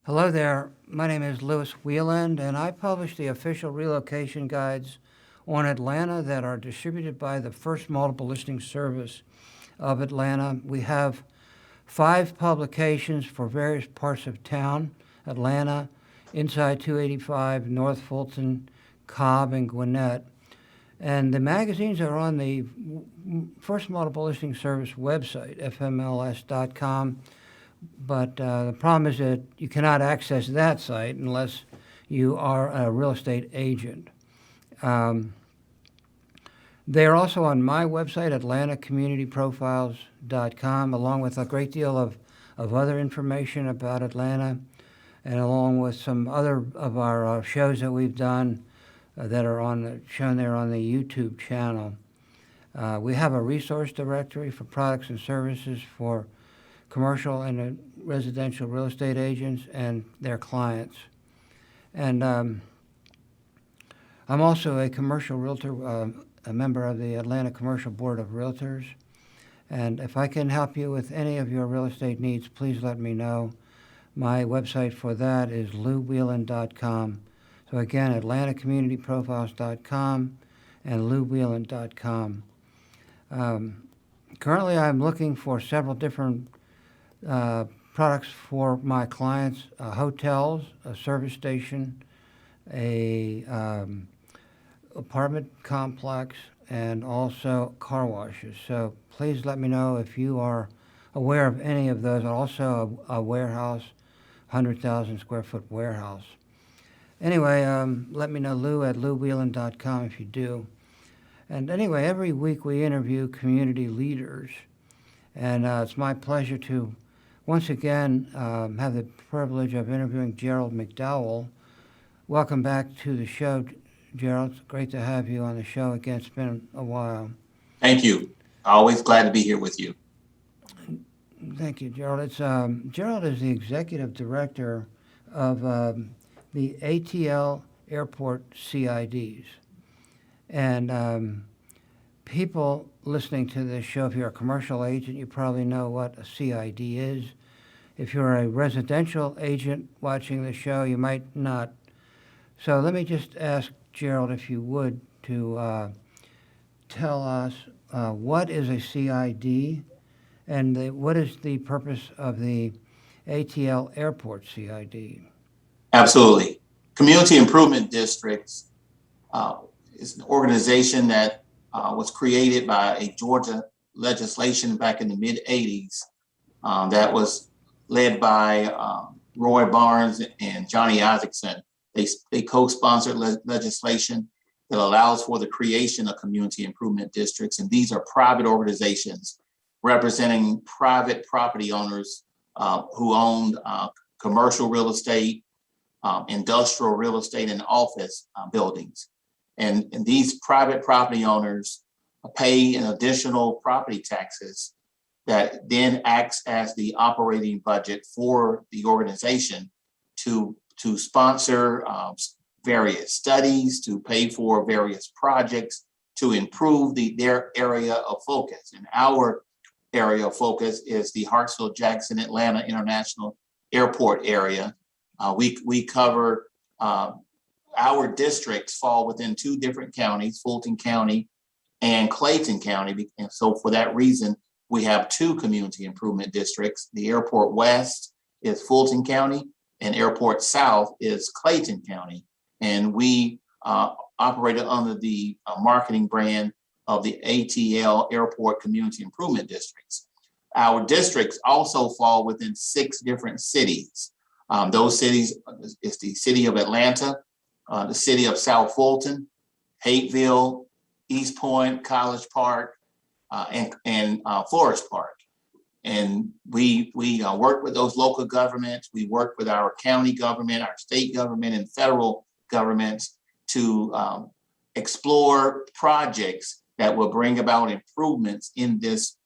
Hello there. My name is Lou Wieland, and I publish the official relocation guides on Atlanta that are distributed by the First Multiple Listing Service of Atlanta. We have 5 publications for various parts of town: Atlanta, inside 285, North Fulton, Cobb, and Gwinnett. And the magazines are on the First Multiple Listing Service website, fmls.com. But the problem is that you cannot access that site unless you are a real estate agent. They are also on my website, atlantacommunityprofiles.com, along with a great deal of other information about Atlanta, and along with some other of our shows that we've done that are shown there on the YouTube channel. We have a resource directory for products and services for commercial and residential real estate agents and their clients. And I'm also a commercial realtor, a member of the Atlanta Commercial Board of Realtors. And if I can help you with any of your real estate needs, please let me know. My website for that is louwieland.com. So again, atlantacommunityprofiles.com and louwieland.com. Currently, I'm looking for several different products for my clients: hotels, a service station, a apartment complex, and also car washes. So please let me know if you are aware of any of those. Also a warehouse, 100,000 square foot warehouse. Anyway, let me know, Lou at louwieland.com if you do. And anyway, every week we interview community leaders, and it's my pleasure to once again have the privilege of interviewing Gerald McDowell. Welcome back to the show, Gerald. It's great to have you on the show again. It's been a while. Thank you. Always glad to be here with you. Thank you, Gerald. Gerald is the executive director of the ATL Airport CIDs. And people listening to this show, if you're a commercial agent, you probably know what a CID is. If you're a residential agent watching the show, you might not. So let me just ask Gerald, if you would, to tell us what is a CID and what is the purpose of the ATL Airport CID? Absolutely. Community Improvement Districts is an organization that was created by a Georgia legislation back in the mid-'80s that was led by Roy Barnes and Johnny Isaacson. They co-sponsored legislation that allows for the creation of community improvement districts. And these are private organizations representing private property owners who own commercial real estate, industrial real estate, and office buildings. And these private property owners pay an additional property taxes that then acts as the operating budget for the organization to sponsor various studies, to pay for various projects, to improve their area of focus. And our area of focus is the Hartsfield-Jackson Atlanta International Airport area. We cover, our districts fall within 2 different counties, Fulton County and Clayton County. And so for that reason, we have 2 community improvement districts. The Airport West is Fulton County and Airport South is Clayton County. And we operated under the marketing brand of the ATL Airport Community Improvement Districts. Our districts also fall within 6 different cities. Those cities is the city of Atlanta, the city of South Fulton, Hateville, East Point, College Park, and Forest Park. And we work with those local governments. We work with our county government, our state government, and federal governments to explore projects that will bring about improvements in this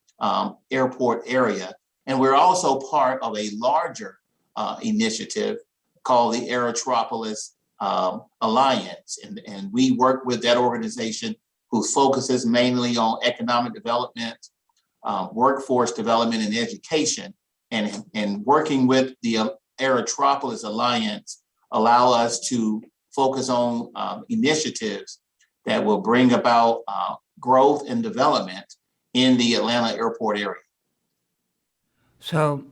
airport area. And we're also part of a larger initiative called the Aerotropolis Alliance. And we work with that organization who focuses mainly on economic development, workforce development, and education, and working with the Aerotropolis Alliance allow us to focus on initiatives that will bring about growth and development in the Atlanta airport area. So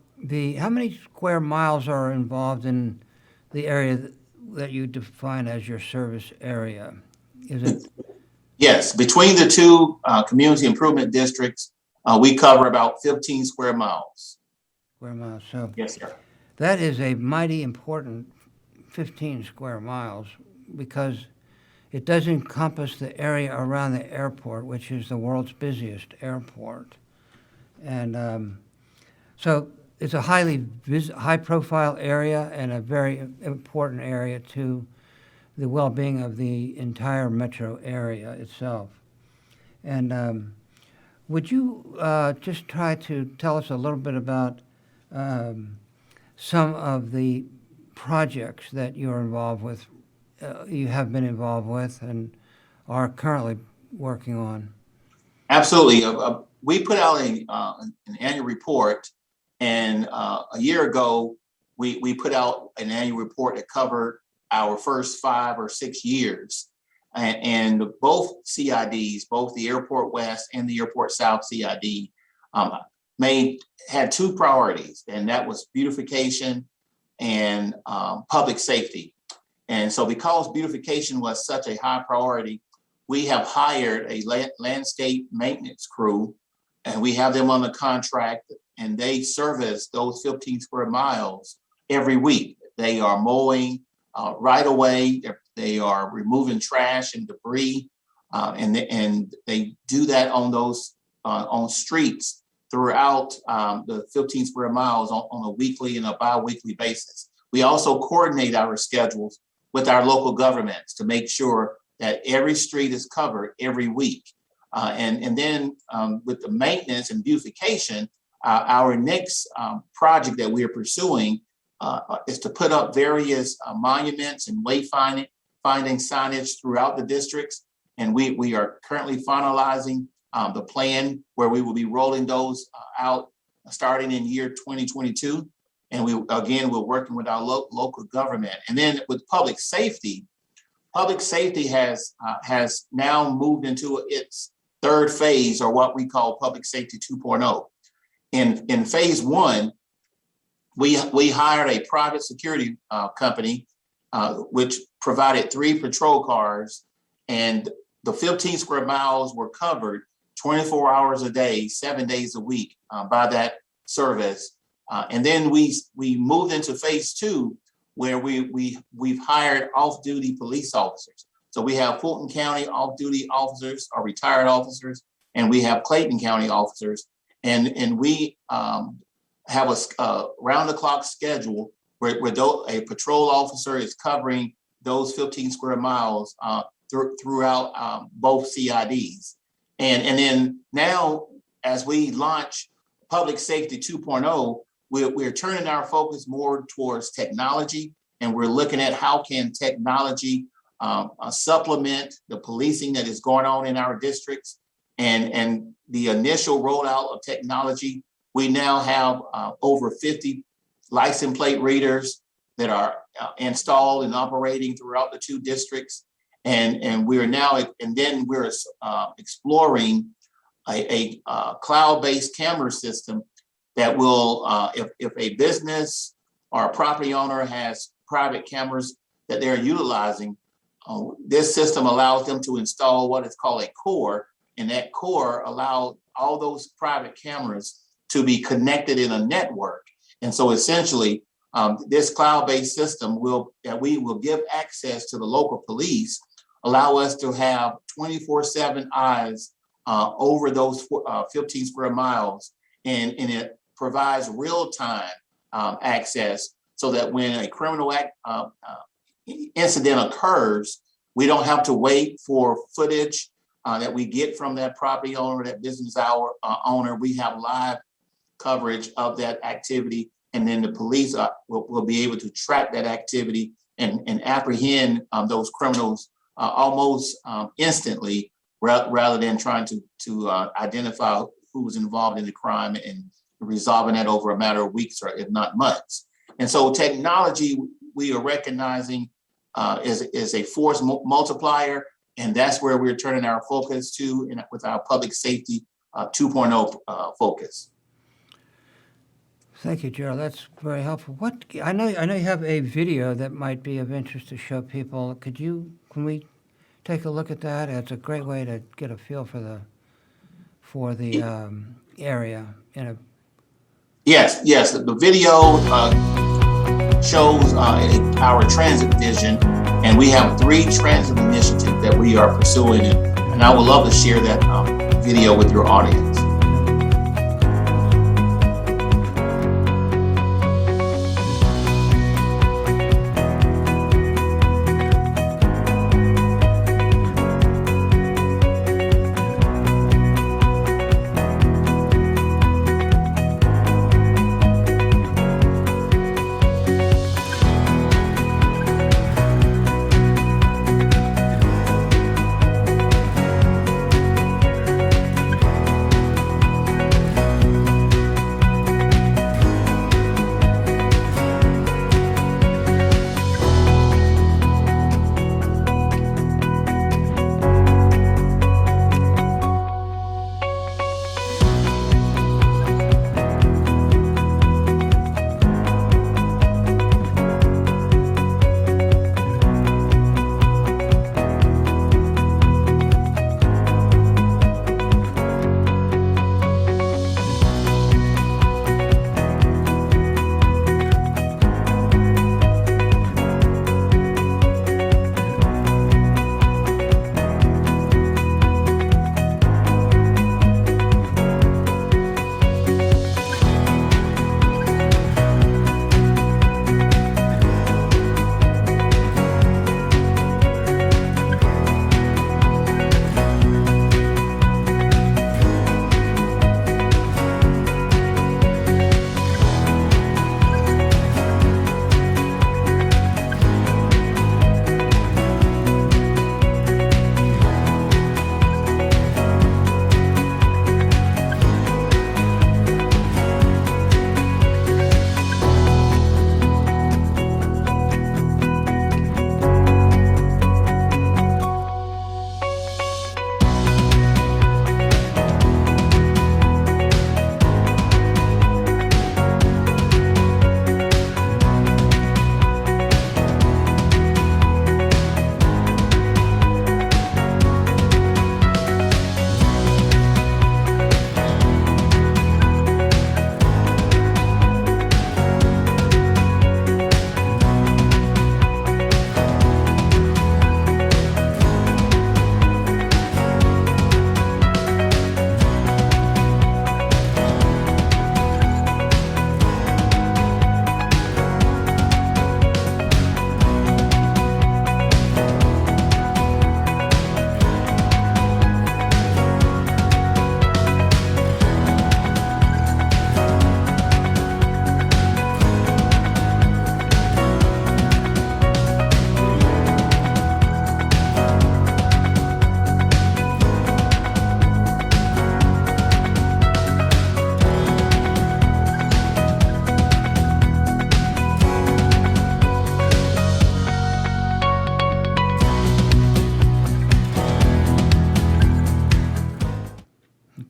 how many square miles are involved in the area that you define as your service area? Is it? Yes, between the two community improvement districts, we cover about 15 square miles. Square miles. So Yes, sir. that is a mighty important 15 square miles, because it does encompass the area around the airport, which is the world's busiest airport. And so it's a high-profile area and a very important area to the well-being of the entire metro area itself. And would you just try to tell us a little bit about some of the projects that you're involved with, you have been involved with, and are currently working on? Absolutely. We put out an annual report, and a year ago, we put out an annual report that covered our first 5 or 6 years. And both CIDs, both the Airport West and the Airport South CID, had 2 priorities, and that was beautification and public safety. And so because beautification was such a high priority, we have hired a landscape maintenance crew, and we have them on the contract, and they service those 15 square miles every week. They are mowing right away. They are removing trash and debris, and they do that on those on streets throughout the 15 square miles on a weekly and a bi-weekly basis. We also coordinate our schedules with our local governments to make sure that every street is covered every week. And then with the maintenance and beautification, our next project that we are pursuing is to put up various monuments and wayfinding signage throughout the districts. And we are currently finalizing the plan where we will be rolling those out starting in year 2022. And we're working with our local government. And then with public safety has now moved into its 3rd phase, or what we call public safety 2.0. In phase 1, we hired a private security company, which provided 3 patrol cars, and the 15 square miles were covered 24 hours a day, 7 days a week by that service. And then we moved into phase 2, where we've hired off-duty police officers. So we have Fulton County off-duty officers or retired officers, and we have Clayton County officers, and we have a round-the-clock schedule where a patrol officer is covering those 15 square miles throughout both CIDs. And then now, as we launch Public Safety 2.0, we're turning our focus more towards technology, and we're looking at how can technology supplement the policing that is going on in our districts. And the initial rollout of technology, we now have over 50 license plate readers that are installed and operating throughout the 2 districts. And we're now, and then we're exploring a cloud-based camera system that will, if a business or a property owner has private cameras that they're utilizing, this system allows them to install what is called a core, and that core allows all those private cameras to be connected in a network. And so essentially, this cloud-based system we will give access to the local police, allow us to have 24/7 eyes over those 15 square miles, and it provides real-time access, so that when a criminal incident occurs, we don't have to wait for footage that we get from that property owner, that business owner. We have live coverage of that activity, and then the police will be able to track that activity and apprehend those criminals almost instantly, rather than trying to identify who was involved in the crime and resolving that over a matter of weeks, or if not months. And so technology, we are recognizing is a force multiplier, and that's where we're turning our focus to with our public safety 2.0 focus. Thank you, Gerald. That's very helpful. I know you have a video that might be of interest to show people. Can we take a look at that? It's a great way to get a feel for the area. Yes. The video shows our transit vision, and we have 3 transit initiatives that we are pursuing, and I would love to share that video with your audience.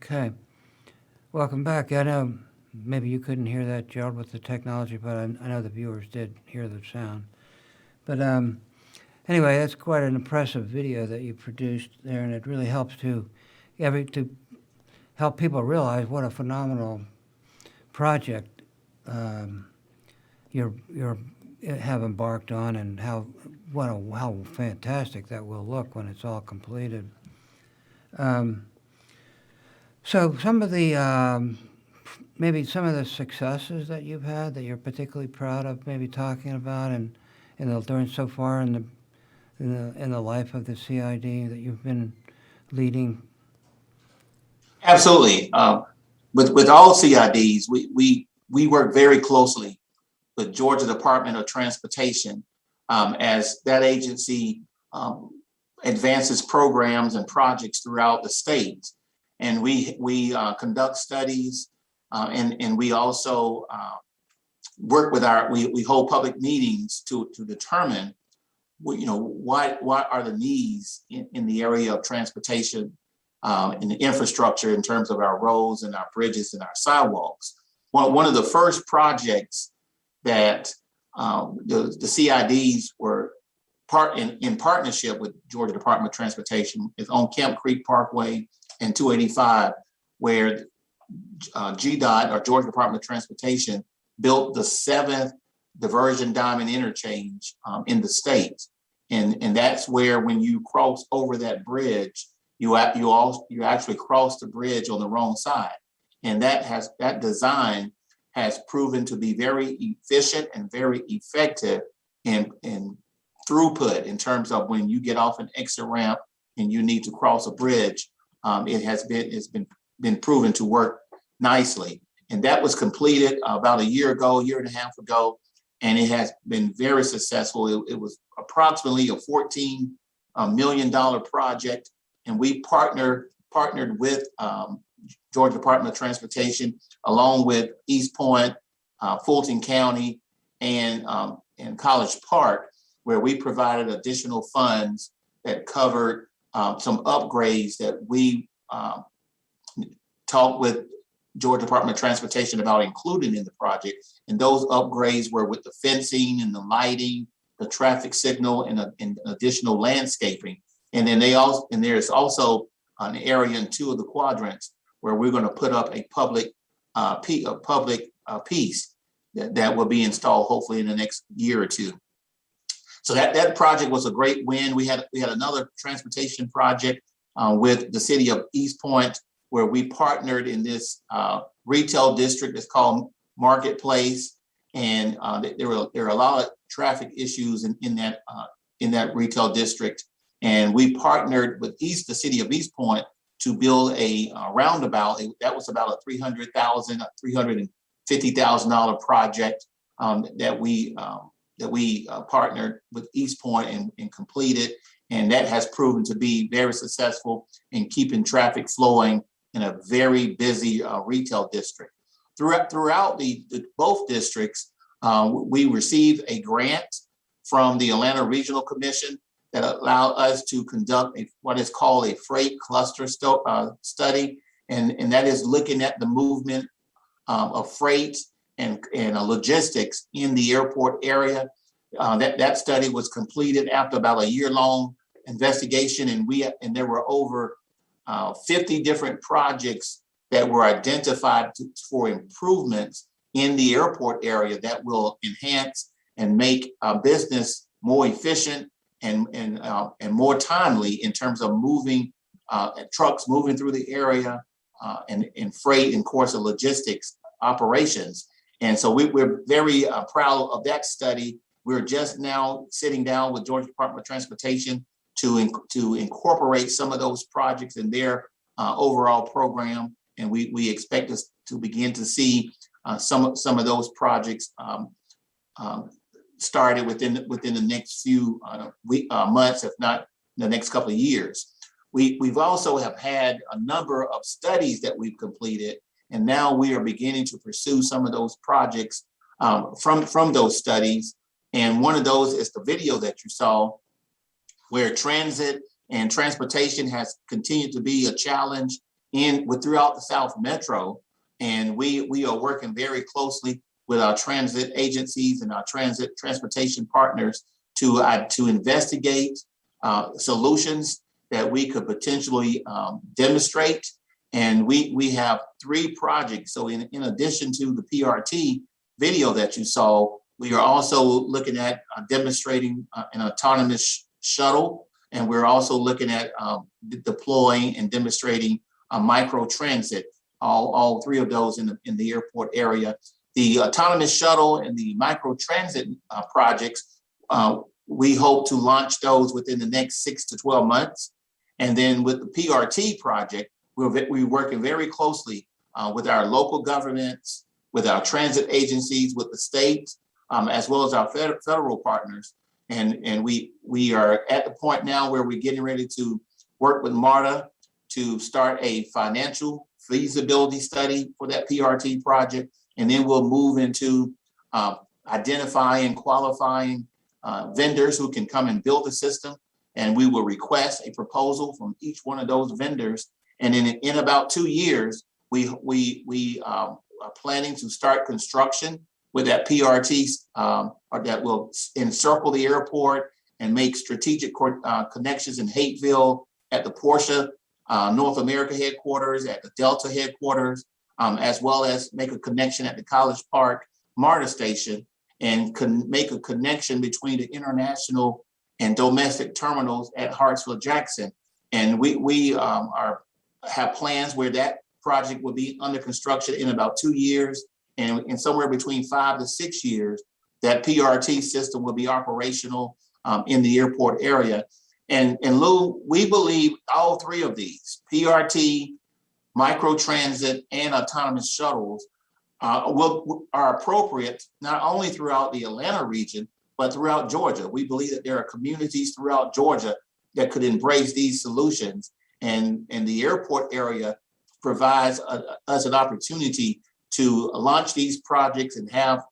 Okay. Welcome back. I know maybe you couldn't hear that, Gerald, with the technology, but I know the viewers did hear the sound. But anyway, that's quite an impressive video that you produced there, and it really helps to help people realize what a phenomenal project you have embarked on, and how fantastic that will look when it's all completed. So some of the maybe some of the successes that you've had that you're particularly proud of, maybe talking about, and during so far in the life of the CID that you've been leading. Absolutely. With all CIDs, we work very closely with Georgia Department of Transportation as that agency advances programs and projects throughout the state. And we conduct studies, and we also work with we hold public meetings to determine, what are the needs in the area of transportation, in the infrastructure in terms of our roads and our bridges and our sidewalks. One of the first projects that the CIDs were in partnership with Georgia Department of Transportation is on Kemp Creek Parkway and 285, where GDOT, or Georgia Department of Transportation, built the 7th diversion diamond interchange in the state. And that's where, when you cross over that bridge, you actually cross the bridge on the wrong side. And that design has proven to be very efficient and very effective in throughput in terms of when you get off an exit ramp and you need to cross a bridge. It's been proven to work nicely. And that was completed about a year and a half ago, and it has been very successful. It was approximately a $14 million project, and we partnered with Georgia Department of Transportation, along with East Point, Fulton County, and College Park, where we provided additional funds that covered some upgrades that we talked with Georgia Department of Transportation about including in the project. And those upgrades were with the fencing and the lighting, the traffic signal, and additional landscaping. And then there's also an area in 2 of the quadrants where we're going to put up a public piece that will be installed hopefully in the next year or 2. So that project was a great win. We had another transportation project with the city of East Point, where we partnered in this retail district that's called Marketplace, and there were a lot of traffic issues in that retail district, and we partnered with the city of East Point to build a roundabout. That was about a $350,000 project that we partnered with East Point and completed, and that has proven to be very successful in keeping traffic flowing in a very busy retail district. Throughout both districts, we received a grant from the Atlanta Regional Commission that allowed us to conduct what is called a freight cluster study, and that is looking at the movement of freight and logistics in the airport area. That study was completed after about a year-long investigation, and there were over 50 different projects that were identified for improvements in the airport area that will enhance and make business more efficient and more timely in terms of moving trucks moving through the area and freight and, of course, the logistics operations. And so we're very proud of that study. We're just now sitting down with Georgia Department of Transportation to incorporate some of those projects in their overall program, and we expect us to begin to see some of those projects started within the next few months, if not the next couple of years. We've also have had a number of studies that we've completed, and now we are beginning to pursue some of those projects from those studies. And one of those is the video that you saw, where transit and transportation has continued to be a challenge throughout the South Metro. And we are working very closely with our transit agencies and our transportation partners to investigate solutions that we could potentially demonstrate. And we have 3 projects. So in addition to the PRT video that you saw, we are also looking at demonstrating an autonomous shuttle, and we're also looking at deploying and demonstrating a micro transit. All 3 of those in the airport area. The autonomous shuttle and the micro transit projects, we hope to launch those within the next 6 to 12 months. And then with the PRT project, we're working very closely with our local governments, with our transit agencies, with the state, as well as our federal partners. And we are at the point now where we're getting ready to work with MARTA to start a financial feasibility study for that PRT project. And then we'll move into identifying, qualifying vendors who can come and build the system. And we will request a proposal from each one of those vendors. And in about 2 years, we are planning to start construction with that PRT or that will encircle the airport and make strategic connections in Hateville, at the Porsche North America headquarters, at the Delta headquarters, as well as make a connection at the College Park MARTA station, and make a connection between the international and domestic terminals at Hartsfield-Jackson. And we have plans where that project will be under construction in about 2 years, and somewhere between 5 to 6 years, that PRT system will be operational in the airport area. And Lou, we believe all three of these, PRT, microtransit, and autonomous shuttles, are appropriate not only throughout the Atlanta region, but throughout Georgia. We believe that there are communities throughout Georgia that could embrace these solutions, and the airport area provides us an opportunity to launch these projects and have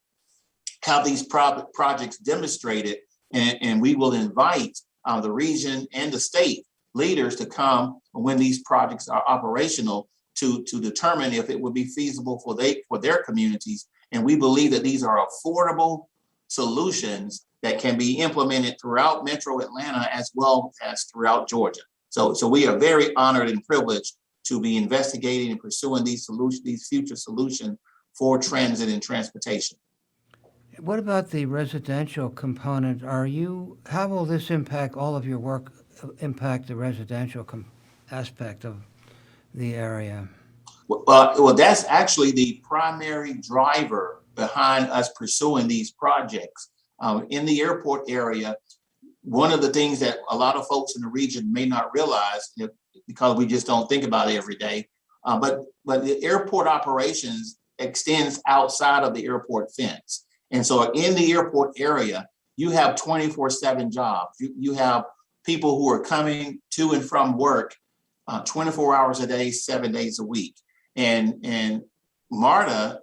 these projects demonstrated, and we will invite the region and the state leaders to come when these projects are operational to determine if it would be feasible for their communities. And we believe that these are affordable solutions that can be implemented throughout Metro Atlanta as well as throughout Georgia. So we are very honored and privileged to be investigating and pursuing these future solutions for transit and transportation. What about the residential component? How will this impact all of your work, impact the residential aspect of the area? Well, that's actually the primary driver behind us pursuing these projects. In the airport area, one of the things that a lot of folks in the region may not realize, because we just don't think about it every day, but the airport operations extends outside of the airport fence. And so in the airport area, you have 24/7 jobs. You have people who are coming to and from work 24 hours a day, 7 days a week. And MARTA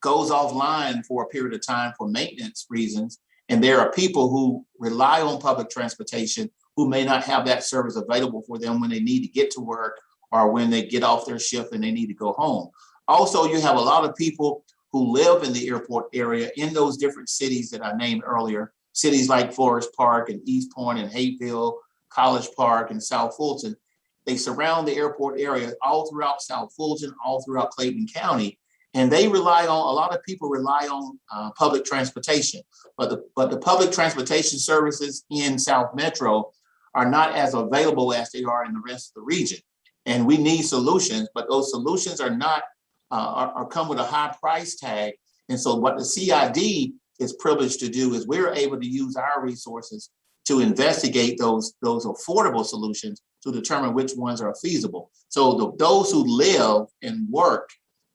goes offline for a period of time for maintenance reasons. And there are people who rely on public transportation who may not have that service available for them when they need to get to work or when they get off their shift and they need to go home. Also, you have a lot of people who live in the airport area in those different cities that I named earlier, cities like Forest Park and East Point and Hateville, College Park and South Fulton. They surround the airport area all throughout South Fulton, all throughout Clayton County. And a lot of people rely on public transportation, but the public transportation services in South Metro are not as available as they are in the rest of the region. And we need solutions, but those solutions are not, come with a high price tag. And so what the CID is privileged to do is we're able to use our resources to investigate those affordable solutions to determine which ones are feasible. So those who live and work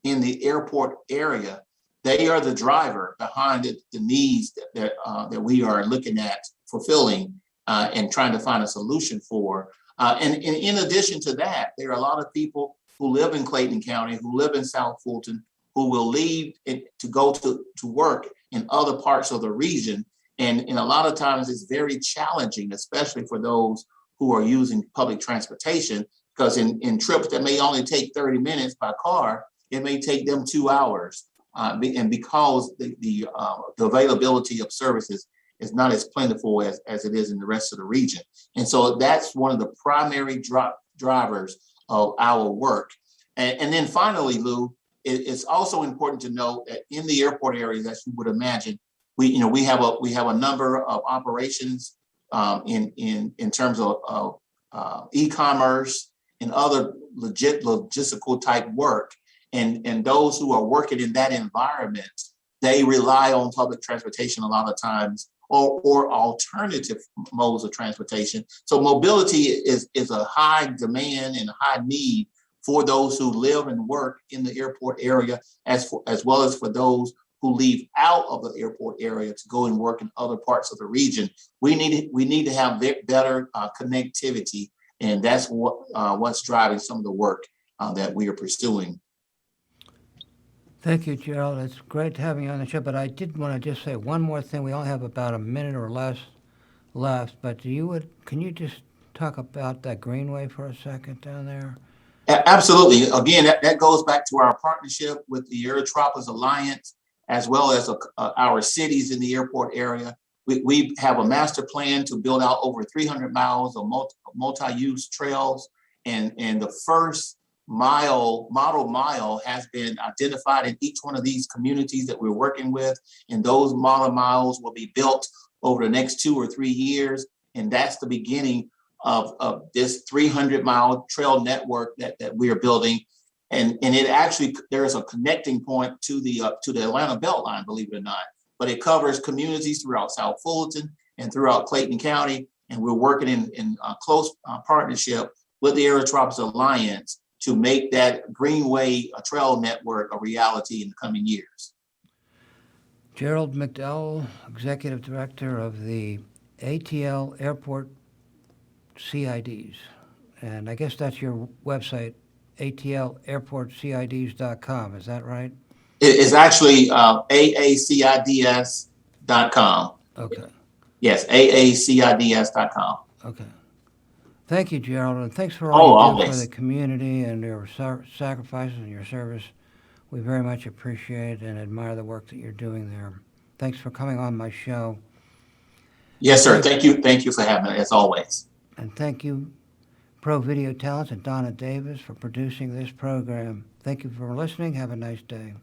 in the airport area, they are the driver behind the needs that we are looking at fulfilling and trying to find a solution for. And in addition to that, there are a lot of people who live in Clayton County, who live in South Fulton, who will leave to go to work in other parts of the region. And a lot of times it's very challenging, especially for those who are using public transportation, because in trips that may only take 30 minutes by car, it may take them 2 hours. And because the availability of services is not as plentiful as it is in the rest of the region. And so that's one of the primary drivers of our work. And then finally, Lou, it's also important to note that in the airport areas, as you would imagine, we have a number of operations in terms of e-commerce and other logistical type work. And those who are working in that environment, they rely on public transportation a lot of times, or alternative modes of transportation. So mobility is a high demand and a high need for those who live and work in the airport area, as well as for those who leave out of the airport area to go and work in other parts of the region. We need to have better connectivity, and that's what's driving some of the work that we are pursuing. Thank you, Gerald. It's great having you on the show, but I did want to just say one more thing. We only have about a minute or less left, but can you just talk about that greenway for a second down there? Absolutely. Again, that goes back to our partnership with the Aerotropolis Alliance, as well as our cities in the airport area. We have a master plan to build out over 300 miles of multi-use trails, and the first model mile has been identified in each one of these communities that we're working with, and those model miles will be built over the next 2 or 3 years, and that's the beginning of this 300-mile trail network that we are building. And it actually, there's a connecting point to the Atlanta Beltline, believe it or not. But it covers communities throughout South Fulton and throughout Clayton County. And we're working in close partnership with the Aerotropolis Alliance to make that Greenway trail network a reality in the coming years. Gerald McDowell, Executive Director of the ATL Airport CIDs. And I guess that's your website, atlairportcids.com. Is that right? It is actually AACIDS.com. Okay. Yes, AACIDS.com. Okay. Thank you, Gerald, and thanks for all you do always. for the community and your sacrifices and your service. We very much appreciate and admire the work that you're doing there. Thanks for coming on my show. Yes, sir. Thank you for having me, as always. And thank you, Pro Video Talents and Donna Davis, for producing this program. Thank you for listening. Have a nice day.